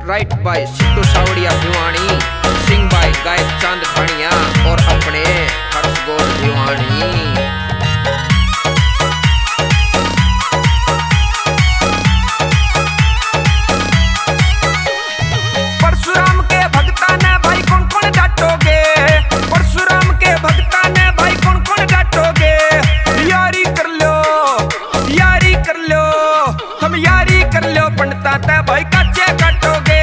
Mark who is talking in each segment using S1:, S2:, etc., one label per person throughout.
S1: Right bye Sidhu सावड़िया Bhiwani, सिंग bye गायक चांद खानिया और अपने हर्ष गोल भिवानी। परशुराम के भक्ता ने भाई कौन कौन डांटोगे, परशुराम के भक्ता ने भाई कौन कौन डांटोगे। यारी कर लो, यारी कर लो, हम यारी कर लो पंडिता ते भाई कच्चे काटोगे।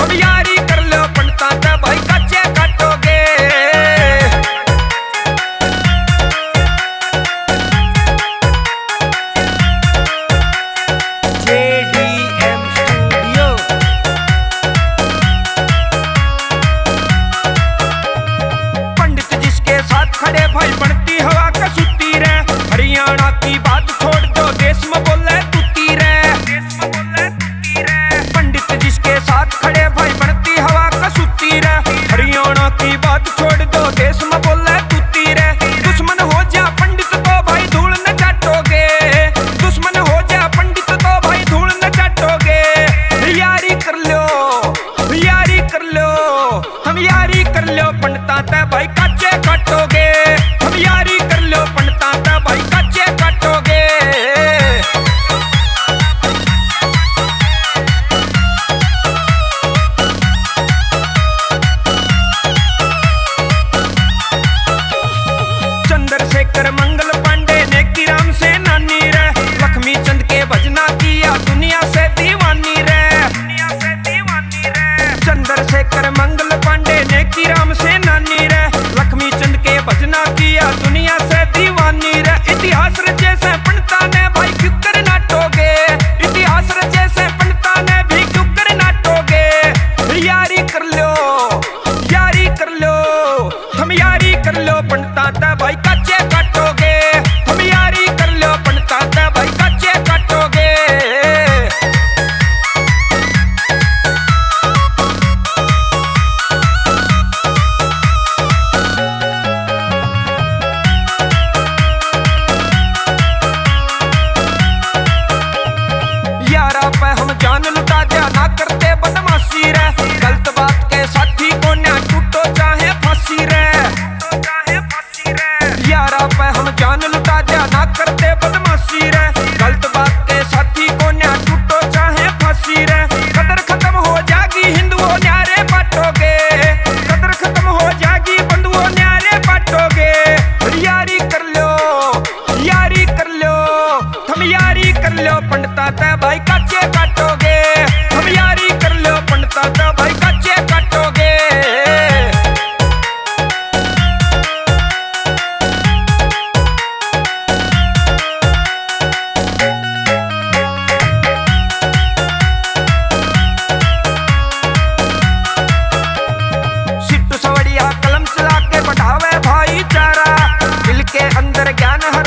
S1: हम यारी कर लो पंडिता ते भाई कच्चे काटोगे। JDM स्टूडियो पंडित जिसके साथ खड़े भाई बनती हवा का सुती रे। हरियाणा की बात छोड़ दो, देश में बोले तूती रे, देश में बोले तूती रे। पंडित जिसके साथ खड़े भाई बनती हवा का सुती रे। हरियाणा की बात छोड़ दो, देश में बोले तूती रे। दुश्मन हो जा पंडित तो भाई धूल न चाटोगे, दुश्मन हो जा पंडित तो भाई धूल न चाटोगे। यारी कर लो, यारी कर लो, हम यारी कर लो पंडिता ते भाई कच्चे काटोगे। हम यारी कर लो पंडिता ते भाई कच्चे काटोगे। चंद्रशेखर मंगल पांडे ने की राम से नानी रे। लक्ष्मी चंद के भजना किया दुनिया से दीवानी रे, दुनिया से दीवानी रे। चंद्रशेखर मंगल पांडे ने की राम से नानी रे। लक्ष्मी चंद के भजना किया दुनिया से दीवानी रे। इतिहास रचे से पंडिता ने भाई क्यों कर नाटोगे, इतिहास रचे से पंडिता ने भी क्यों कर नाटोगे। यारी कर लो, यारी कर लो, हम यारी कर लो पंडिता ते भाई कच्चे काटोगे। हम यारी कर लो पंडिता ते भाई कच्चे काटोगे। यारा पे हम जान लुटा जा ना करते बदमाशी रे। गलत बात के साथी को न्या टूटो चाहे फांसी रे, यारा पे हम जान लुटा जा ना करते बदमाशी रे। गलत बात के साथी को न्या टूटो चाहे फांसी रे। कदर खत्म हो जाएगी हिंदुओं न्यारे बांटोगे, कदर खत्म हो जाएगी बंधुओं न्यारे बांटोगे। यारी कर लो, यारी कर लो, हम यारी कर लो पंडिता ते भाई कच्चे काटोगे। हम यारी कर लो पंडिता ते भाई कच्चे काटोगे। सिद्धू सावड़िया कलम चला के बढ़ावे भाईचारा। दिल के अंदर ज्ञान हर